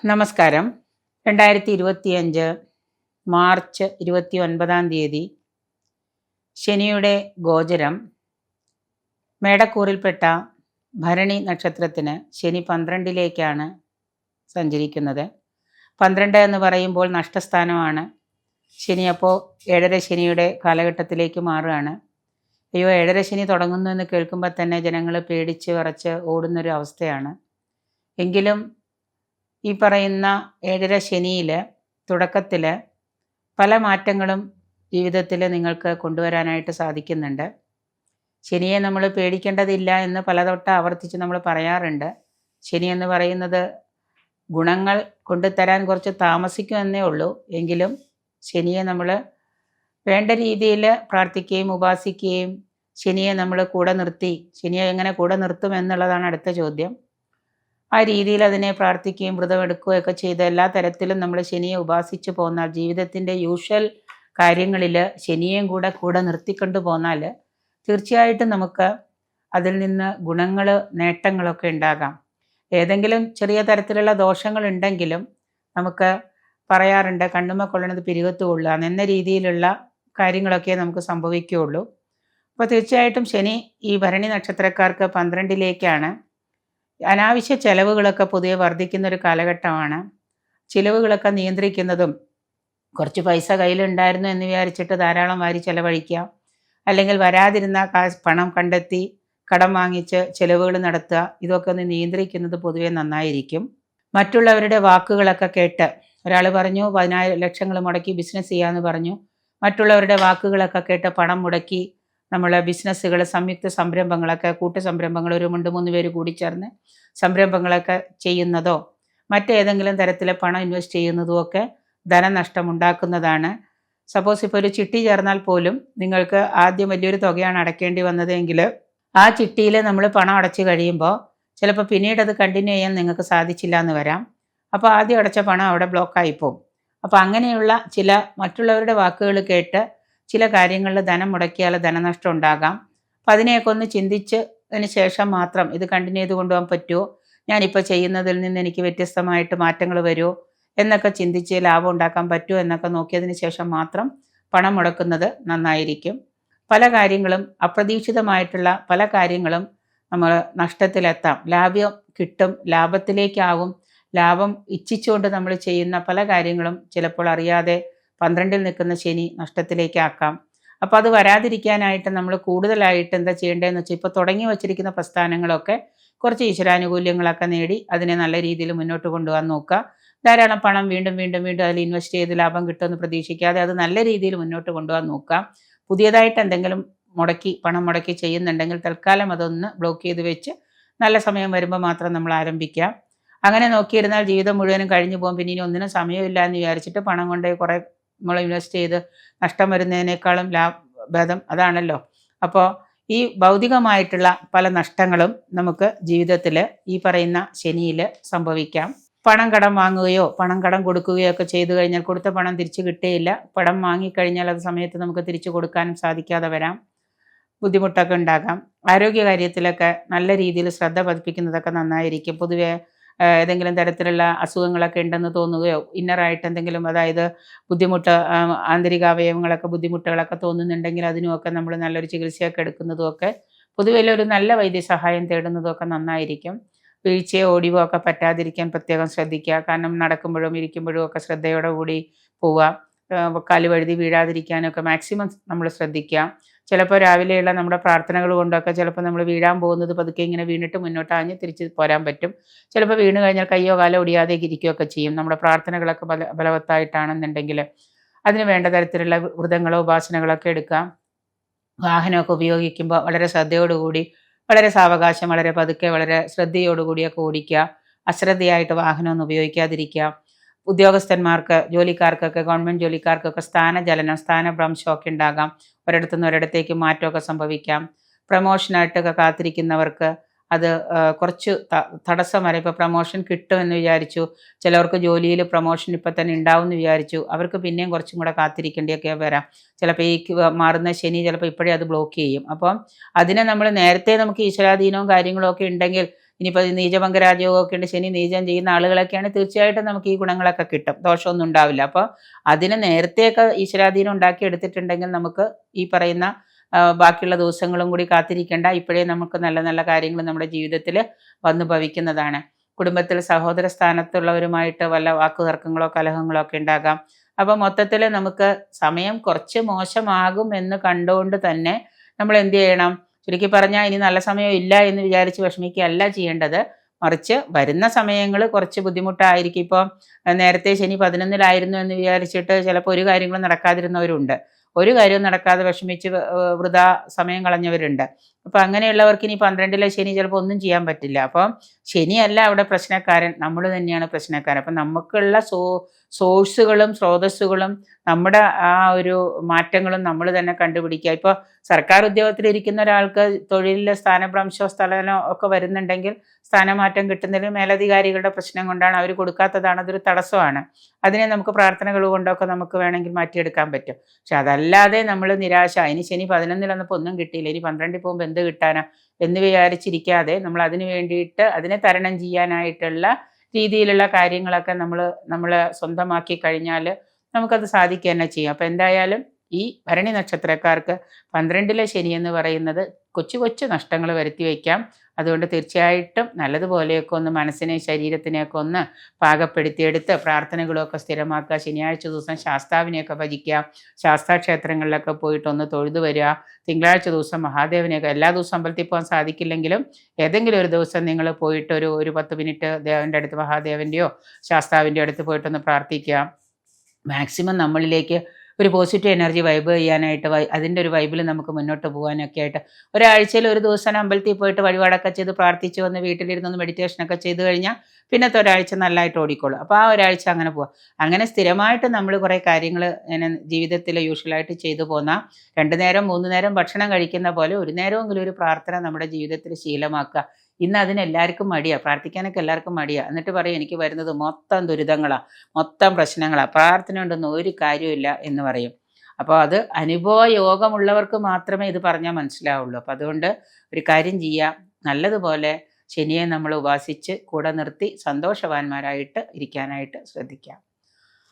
നമസ്കാരം. 2025 മാർച്ച് 29 ശനിയുടെ ഗോചരം മേടക്കൂറിൽപ്പെട്ട ഭരണി നക്ഷത്രത്തിന് ശനി 12ലേക്കാണ് സഞ്ചരിക്കുന്നത്. 12 എന്ന് പറയുമ്പോൾ നഷ്ടസ്ഥാനമാണ്. ശനി അപ്പോൾ 7.5 ശനിയുടെ കാലഘട്ടത്തിലേക്ക് മാറുകയാണ്. അയ്യോ, 7.5 ശനി തുടങ്ങുന്നു എന്ന് കേൾക്കുമ്പോൾ തന്നെ ജനങ്ങൾ പേടിച്ച് വിറച്ച് ഓടുന്നൊരു അവസ്ഥയാണ്. എങ്കിലും ഈ പറയുന്ന 7.5 ശനിയിൽ തുടക്കത്തിൽ പല മാറ്റങ്ങളും ജീവിതത്തിൽ നിങ്ങൾക്ക് കൊണ്ടുവരാനായിട്ട് സാധിക്കുന്നുണ്ട്. ശനിയെ നമ്മൾ പേടിക്കേണ്ടതില്ല എന്ന് പലതവട്ട ആവർത്തിച്ച് നമ്മൾ പറയാറുണ്ട്. ശനി എന്ന് പറയുന്നത് ഗുണങ്ങൾ കൊണ്ടുതരാൻ കുറച്ച് താമസിക്കുമെന്നേ ഉള്ളൂ. എങ്കിലും ശനിയെ നമ്മൾ വേണ്ട രീതിയിൽ പ്രാർത്ഥിക്കുകയും ഉപാസിക്കുകയും ശനിയെ നമ്മൾ കൂടെ നിർത്തി, ശനിയെ എങ്ങനെ കൂടെ നിർത്തും എന്നുള്ളതാണ് അടുത്ത ചോദ്യം. ആ രീതിയിൽ അതിനെ പ്രാർത്ഥിക്കുകയും വ്രതമെടുക്കുകയൊക്കെ ചെയ്ത് എല്ലാ തരത്തിലും നമ്മൾ ശനിയെ ഉപാസിച്ചു പോന്നാൽ, ജീവിതത്തിൻ്റെ യൂഷ്വൽ കാര്യങ്ങളിൽ ശനിയെയും കൂടെ നിർത്തിക്കൊണ്ട് പോന്നാൽ തീർച്ചയായിട്ടും നമുക്ക് അതിൽ നിന്ന് ഗുണങ്ങൾ, നേട്ടങ്ങളൊക്കെ ഉണ്ടാകാം. ഏതെങ്കിലും ചെറിയ തരത്തിലുള്ള ദോഷങ്ങളുണ്ടെങ്കിലും നമുക്ക് പറയാറുണ്ട്, കണ്ണുമ്മ കൊള്ളണത് പിരികത്ത് കൊള്ളുക എന്ന രീതിയിലുള്ള കാര്യങ്ങളൊക്കെ നമുക്ക് സംഭവിക്കുകയുള്ളൂ. അപ്പോൾ തീർച്ചയായിട്ടും ശനി ഈ ഭരണി നക്ഷത്രക്കാർക്ക് 12ലേക്കാണ്. അനാവശ്യ ചെലവുകളൊക്കെ പൊതുവെ വർദ്ധിക്കുന്നൊരു കാലഘട്ടമാണ്. ചിലവുകളൊക്കെ നിയന്ത്രിക്കുന്നതും, കുറച്ച് പൈസ കയ്യിലുണ്ടായിരുന്നു എന്ന് വിചാരിച്ചിട്ട് ധാരാളം വാരി ചെലവഴിക്കുക, അല്ലെങ്കിൽ വരാതിരുന്ന പണം കണ്ടെത്തി കടം വാങ്ങിച്ച് ചിലവുകൾ നടത്തുക, ഇതൊക്കെ ഒന്ന് നിയന്ത്രിക്കുന്നത് പൊതുവെ നന്നായിരിക്കും. മറ്റുള്ളവരുടെ വാക്കുകളൊക്കെ കേട്ട്, ഒരാൾ പറഞ്ഞു 10,000 ലക്ഷങ്ങൾ മുടക്കി ബിസിനസ് ചെയ്യാമെന്ന് പറഞ്ഞു, മറ്റുള്ളവരുടെ വാക്കുകളൊക്കെ കേട്ട് പണം മുടക്കി നമ്മൾ ബിസിനസ്സുകൾ, സംയുക്ത സംരംഭങ്ങളൊക്കെ, കൂട്ടു സംരംഭങ്ങൾ, ഒരു 2-3 പേര് കൂടി ചേർന്ന് സംരംഭങ്ങളൊക്കെ ചെയ്യുന്നതോ മറ്റേതെങ്കിലും തരത്തിൽ പണം ഇൻവെസ്റ്റ് ചെയ്യുന്നതോ ഒക്കെ ധനനഷ്ടം ഉണ്ടാക്കുന്നതാണ്. സപ്പോസ് ഇപ്പോൾ ഒരു ചിട്ടി ചേർന്നാൽ പോലും നിങ്ങൾക്ക് ആദ്യം വലിയൊരു തുകയാണ് അടയ്ക്കേണ്ടി വന്നതെങ്കിൽ ആ ചിട്ടിയിൽ നമ്മൾ പണം അടച്ചു കഴിയുമ്പോൾ ചിലപ്പോൾ പിന്നീട് അത് കണ്ടിന്യൂ ചെയ്യാൻ നിങ്ങൾക്ക് സാധിച്ചില്ല എന്ന് വരാം. അപ്പോൾ ആദ്യം അടച്ച പണം അവിടെ ബ്ലോക്കായിപ്പോവും. അപ്പോൾ അങ്ങനെയുള്ള ചില മറ്റുള്ളവരുടെ വാക്കുകൾ കേട്ട് ചില കാര്യങ്ങളിൽ ധനം മുടക്കിയാൽ ധനനഷ്ടം ഉണ്ടാകാം. അപ്പം അതിനെയൊക്കെ ഒന്ന് ചിന്തിച്ചതിന് ശേഷം മാത്രം ഇത് കണ്ടിന്യൂ ചെയ്ത് കൊണ്ടുപോകാൻ പറ്റുമോ, ഞാനിപ്പോൾ ചെയ്യുന്നതിൽ നിന്ന് എനിക്ക് വ്യത്യസ്തമായിട്ട് മാറ്റങ്ങൾ വരുമോ എന്നൊക്കെ ചിന്തിച്ച് ലാഭം ഉണ്ടാക്കാൻ പറ്റുമോ എന്നൊക്കെ നോക്കിയതിന് ശേഷം മാത്രം പണം മുടക്കുന്നത് നന്നായിരിക്കും. പല കാര്യങ്ങളും, അപ്രതീക്ഷിതമായിട്ടുള്ള പല കാര്യങ്ങളും നമ്മൾ നഷ്ടത്തിലെത്താം. ലാഭം കിട്ടും, ലാഭത്തിലേക്കാവും. ലാഭം ഇച്ഛിച്ചുകൊണ്ട് നമ്മൾ ചെയ്യുന്ന പല കാര്യങ്ങളും ചിലപ്പോൾ അറിയാതെ 12ൽ നിൽക്കുന്ന ശനി നഷ്ടത്തിലേക്കാക്കാം. അപ്പോൾ അത് വരാതിരിക്കാനായിട്ട് നമ്മൾ കൂടുതലായിട്ട് എന്താ ചെയ്യേണ്ടതെന്ന് വെച്ചാൽ, ഇപ്പോൾ തുടങ്ങി വച്ചിരിക്കുന്ന പ്രസ്ഥാനങ്ങളൊക്കെ കുറച്ച് ഈശ്വരാനുകൂല്യങ്ങളൊക്കെ നേടി അതിനെ നല്ല രീതിയിൽ മുന്നോട്ട് കൊണ്ടുപോകാൻ നോക്കുക. ധാരാളം പണം വീണ്ടും അതിൽ ഇൻവെസ്റ്റ് ചെയ്ത് ലാഭം കിട്ടുമെന്ന് പ്രതീക്ഷിക്കാതെ അത് നല്ല രീതിയിൽ മുന്നോട്ട് കൊണ്ടുപോകാൻ നോക്കുക. പുതിയതായിട്ട് എന്തെങ്കിലും പണം മുടക്കി ചെയ്യുന്നുണ്ടെങ്കിൽ തൽക്കാലം അതൊന്ന് ബ്ലോക്ക് ചെയ്ത് വെച്ച് നല്ല സമയം വരുമ്പോൾ മാത്രം നമ്മൾ ആരംഭിക്കുക. അങ്ങനെ നോക്കിയിരുന്നാൽ ജീവിതം മുഴുവനും കഴിഞ്ഞു പോകും. പിന്നെ ഇനി ഒന്നിനും സമയമില്ല എന്ന് വിചാരിച്ചിട്ട് പണം കൊണ്ട് കുറേ നമ്മൾ ഇൻവെസ്റ്റ് ചെയ്ത് നഷ്ടം വരുന്നതിനേക്കാളും ഭേദം അതാണല്ലോ. അപ്പോൾ ഈ ഭൗതികമായിട്ടുള്ള പല നഷ്ടങ്ങളും നമുക്ക് ജീവിതത്തിൽ ഈ പറയുന്ന ശനിയിൽ സംഭവിക്കാം. പണം കടം വാങ്ങുകയോ പണം കടം കൊടുക്കുകയോ ഒക്കെ ചെയ്തു കഴിഞ്ഞാൽ കൊടുത്ത പണം തിരിച്ചു കിട്ടുകയില്ല. പണം വാങ്ങിക്കഴിഞ്ഞാൽ അത് സമയത്ത് നമുക്ക് തിരിച്ചു കൊടുക്കാനും സാധിക്കാതെ വരാം, ബുദ്ധിമുട്ടൊക്കെ ഉണ്ടാകാം. ആരോഗ്യകാര്യത്തിലൊക്കെ നല്ല രീതിയിൽ ശ്രദ്ധ പതിപ്പിക്കുന്നതൊക്കെ നന്നായിരിക്കും. പൊതുവെ ഏതെങ്കിലും തരത്തിലുള്ള അസുഖങ്ങളൊക്കെ ഉണ്ടെന്ന് തോന്നുകയോ ഇന്നറായിട്ട് എന്തെങ്കിലും, അതായത് ബുദ്ധിമുട്ട്, ആന്തരിക അവയവങ്ങളൊക്കെ ബുദ്ധിമുട്ടുകളൊക്കെ തോന്നുന്നുണ്ടെങ്കിൽ അതിനുമൊക്കെ നമ്മൾ നല്ലൊരു ചികിത്സയൊക്കെ എടുക്കുന്നതുമൊക്കെ, പൊതുവെ ഒരു നല്ല വൈദ്യസഹായം തേടുന്നതുമൊക്കെ നന്നായിരിക്കും. വീഴ്ചയോ ഓടിവോ ഒക്കെ പറ്റാതിരിക്കാൻ പ്രത്യേകം ശ്രദ്ധിക്കുക. കാരണം നടക്കുമ്പോഴും ഇരിക്കുമ്പോഴും ഒക്കെ ശ്രദ്ധയോടെ കൂടി പോവുക. കാല് വഴുതി വീഴാതിരിക്കാനൊക്കെ മാക്സിമം നമ്മൾ ശ്രദ്ധിക്കുക. ചിലപ്പോൾ രാവിലെയുള്ള നമ്മുടെ പ്രാർത്ഥനകൾ കൊണ്ടൊക്കെ ചിലപ്പോൾ നമ്മൾ വീഴാൻ പോകുന്നത് പതുക്കെ ഇങ്ങനെ വീണിട്ട് മുന്നോട്ട് ആഞ്ഞ് തിരിച്ച് പോരാൻ പറ്റും. ചിലപ്പോൾ വീണ് കഴിഞ്ഞാൽ കയ്യോ കാലോ ഒടിയാതെ ഇരിക്കുകയൊക്കെ ചെയ്യും. നമ്മുടെ പ്രാർത്ഥനകളൊക്കെ ബലവത്തായിട്ടാണെന്നുണ്ടെങ്കിൽ അതിന് വേണ്ട തരത്തിലുള്ള വ്രതങ്ങളോ ഉപാസനകളൊക്കെ എടുക്കാം. വാഹനമൊക്കെ ഉപയോഗിക്കുമ്പോൾ വളരെ ശ്രദ്ധയോടുകൂടി, വളരെ സാവകാശം, വളരെ പതുക്കെ, വളരെ ശ്രദ്ധയോടുകൂടിയൊക്കെ ഓടിക്കുക. അശ്രദ്ധയായിട്ട് വാഹനമൊന്നും ഉപയോഗിക്കാതിരിക്കുക. ഉദ്യോഗസ്ഥന്മാർക്ക്, ജോലിക്കാർക്കൊക്കെ, ഗവൺമെൻറ് ജോലിക്കാർക്കൊക്കെ സ്ഥാനഭ്രംശമൊക്കെ ഉണ്ടാകാം. ഒരിടത്തുനിന്ന് ഒരിടത്തേക്ക് മാറ്റമൊക്കെ സംഭവിക്കാം. പ്രമോഷനായിട്ടൊക്കെ കാത്തിരിക്കുന്നവർക്ക് അത് കുറച്ച് തടസ്സം വരെ. ഇപ്പോൾ പ്രമോഷൻ കിട്ടുമെന്ന് വിചാരിച്ചു, ചിലവർക്ക് ജോലിയിൽ പ്രമോഷൻ ഇപ്പം തന്നെ ഉണ്ടാവും എന്ന് വിചാരിച്ചു, അവർക്ക് പിന്നെയും കുറച്ചും കൂടെ കാത്തിരിക്കേണ്ടിയൊക്കെ വരാം. ചിലപ്പോൾ ഈ മാറുന്ന ശനി ചിലപ്പോൾ ഇപ്പോഴേ അത് ബ്ലോക്ക് ചെയ്യും. അപ്പം അതിനെ നമ്മൾ നേരത്തെ നമുക്ക് ഈശ്വരാധീനവും കാര്യങ്ങളും ഒക്കെ ഉണ്ടെങ്കിൽ ഇനിയിപ്പോൾ നീചഭംഗ രാജയോഗമൊക്കെ ഉണ്ട്, ശനി നീചം ചെയ്യുന്ന ആളുകളൊക്കെയാണ്, തീർച്ചയായിട്ടും നമുക്ക് ഈ ഗുണങ്ങളൊക്കെ കിട്ടും, ദോഷമൊന്നും ഉണ്ടാവില്ല. അപ്പോൾ അതിന് നേരത്തെയൊക്കെ ഈശ്വരാധീനം ഉണ്ടാക്കി എടുത്തിട്ടുണ്ടെങ്കിൽ നമുക്ക് ഈ പറയുന്ന ബാക്കിയുള്ള ദിവസങ്ങളും കൂടി കാത്തിരിക്കേണ്ട, ഇപ്പോഴേ നമുക്ക് നല്ല നല്ല കാര്യങ്ങൾ നമ്മുടെ ജീവിതത്തിൽ വന്നു ഭവിക്കുന്നതാണ്. കുടുംബത്തിൽ സഹോദര സ്ഥാനത്തുള്ളവരുമായിട്ട് വല്ല വാക്കുതർക്കങ്ങളോ കലഹങ്ങളോ ഒക്കെ ഉണ്ടാകാം. അപ്പോൾ മൊത്തത്തിൽ നമുക്ക് സമയം കുറച്ച് മോശമാകും എന്ന് കണ്ടുകൊണ്ട് തന്നെ നമ്മൾ എന്ത് ചെയ്യണം? ചുരുക്കി പറഞ്ഞാൽ ഇനി നല്ല സമയം ഇല്ല എന്ന് വിചാരിച്ച് വിഷമിക്കുകയല്ല ചെയ്യേണ്ടത്. മറിച്ച് വരുന്ന സമയങ്ങൾ കുറച്ച് ബുദ്ധിമുട്ടായിരിക്കും. ഇപ്പോൾ നേരത്തെ ശനി 11-ലായിരുന്നു എന്ന് വിചാരിച്ചിട്ട് ചിലപ്പോൾ ഒരു കാര്യങ്ങളും നടക്കാതിരുന്നവരുണ്ട്. ഒരു കാര്യവും നടക്കാതെ വിഷമിച്ച് വൃഥാ സമയം കളഞ്ഞവരുണ്ട്. അപ്പോൾ അങ്ങനെയുള്ളവർക്ക് ഇനി 12-ലെ ശനി ചിലപ്പോൾ ഒന്നും ചെയ്യാൻ പറ്റില്ല. അപ്പം ശനിയല്ല അവിടെ പ്രശ്നക്കാരൻ, നമ്മൾ തന്നെയാണ് പ്രശ്നക്കാരൻ. അപ്പം നമുക്കുള്ള സോഴ്സുകളും സ്രോതസ്സുകളും നമ്മുടെ ആ ഒരു മാറ്റങ്ങളും നമ്മൾ തന്നെ കണ്ടുപിടിക്കുക. ഇപ്പോൾ സർക്കാർ ഉദ്യോഗത്തിലിരിക്കുന്ന ഒരാൾക്ക് തൊഴിലിൽ സ്ഥാനഭ്രംശമോ സ്ഥലനോ ഒക്കെ വരുന്നുണ്ടെങ്കിൽ സ്ഥാനമാറ്റം കിട്ടുന്നതിൽ മേലധികാരികളുടെ പ്രശ്നം കൊണ്ടാണ്, അവർ കൊടുക്കാത്തതാണ്, അതൊരു തടസ്സമാണ്. അതിനെ നമുക്ക് പ്രാർത്ഥനകൾ കൊണ്ടൊക്കെ നമുക്ക് വേണമെങ്കിൽ മാറ്റിയെടുക്കാൻ പറ്റും. പക്ഷെ അതല്ലാതെ നമ്മൾ നിരാശ, ഇനി ശനി 11-ൽ വന്നപ്പോൾ ഒന്നും കിട്ടിയില്ല, ഇനി 12-ൽ പോകുമ്പോൾ എന്ത് കിട്ടാനാ എന്ന് വിചാരിച്ചിരിക്കാതെ നമ്മൾ അതിന് വേണ്ടിയിട്ട് അതിനെ തരണം ചെയ്യാനായിട്ടുള്ള രീതിയിലുള്ള കാര്യങ്ങളൊക്കെ നമ്മൾ സ്വന്തമാക്കി കഴിഞ്ഞാൽ നമുക്കത് സാധിക്കുക തന്നെ ചെയ്യും. അപ്പോൾ എന്തായാലും ഈ ഭരണി നക്ഷത്രക്കാർക്ക് 12-ലെ ശനി എന്ന് പറയുന്നത് കൊച്ചു കൊച്ചു നഷ്ടങ്ങൾ വരുത്തി വയ്ക്കാം. അതുകൊണ്ട് തീർച്ചയായിട്ടും നല്ലതുപോലെയൊക്കെ ഒന്ന് മനസ്സിനെയും ശരീരത്തിനെയൊക്കെ ഒന്ന് പാകപ്പെടുത്തിയെടുത്ത് പ്രാർത്ഥനകളൊക്കെ സ്ഥിരമാക്കുക. ശനിയാഴ്ച ദിവസം ശാസ്താവിനെയൊക്കെ ഭജിക്കുക, ശാസ്താക്ഷേത്രങ്ങളിലൊക്കെ പോയിട്ട് ഒന്ന് തൊഴുതു വരിക. തിങ്കളാഴ്ച ദിവസം മഹാദേവനെയൊക്കെ, എല്ലാ ദിവസവും അമ്പലത്തിൽ പോകാൻ സാധിക്കില്ലെങ്കിലും ഏതെങ്കിലും ഒരു ദിവസം നിങ്ങൾ പോയിട്ട് ഒരു 10 മിനിറ്റ് ദേവൻ്റെ അടുത്ത്, മഹാദേവൻ്റെയോ ശാസ്താവിൻ്റെ അടുത്ത് പോയിട്ടൊന്ന് പ്രാർത്ഥിക്കുക. മാക്സിമം നമ്മളിലേക്ക് ഒരു പോസിറ്റീവ് എനർജി വൈബ് ചെയ്യാനായിട്ട്, അതിൻ്റെ ഒരു വൈബിൽ നമുക്ക് മുന്നോട്ട് പോകാനൊക്കെ ആയിട്ട് ഒരാഴ്ചയിൽ ഒരു ദിവസം അമ്പലത്തിൽ പോയിട്ട് വഴിപാടൊക്കെ ചെയ്ത് പ്രാർത്ഥിച്ച് വന്ന് വീട്ടിലിരുന്നൊന്ന് മെഡിറ്റേഷനൊക്കെ ചെയ്ത് കഴിഞ്ഞാൽ പിന്നത്തെ ഒരാഴ്ച നല്ലതായിട്ട് ഓടിക്കോളും. അപ്പോൾ ആ ഒരാഴ്ച അങ്ങനെ പോവാം. അങ്ങനെ സ്ഥിരമായിട്ട് നമ്മൾ കുറേ കാര്യങ്ങൾ ഇങ്ങനെ ജീവിതത്തിൽ യൂഷ്വലായിട്ട് ചെയ്തു പോന്നാൽ 2 നേരം 3 നേരം ഭക്ഷണം കഴിക്കുന്ന പോലെ ഒരു നേരമെങ്കിലും ഒരു പ്രാർത്ഥന നമ്മുടെ ജീവിതത്തിൽ ശീലമാക്കുക. ഇന്ന് അതിന് എല്ലാവർക്കും മടിയാണ്, പ്രാർത്ഥിക്കാനൊക്കെ എല്ലാവർക്കും മടിയാണ്. എന്നിട്ട് പറയും എനിക്ക് വരുന്നത് മൊത്തം ദുരിതങ്ങളാണ്, മൊത്തം പ്രശ്നങ്ങളാണ്, പ്രാർത്ഥന കൊണ്ടൊന്നും ഒരു കാര്യമില്ല എന്ന് പറയും. അപ്പോൾ അത് അനുഭവ യോഗമുള്ളവർക്ക് മാത്രമേ ഇത് പറഞ്ഞാൽ മനസ്സിലാവുള്ളൂ. അപ്പോൾ അതുകൊണ്ട് ഒരു കാര്യം ചെയ്യാം, നല്ലതുപോലെ ശനിയെ നമ്മൾ ഉപാസിച്ച് കൂടെ നിർത്തി സന്തോഷവാന്മാരായിട്ട് ഇരിക്കാനായിട്ട് ശ്രദ്ധിക്കാം.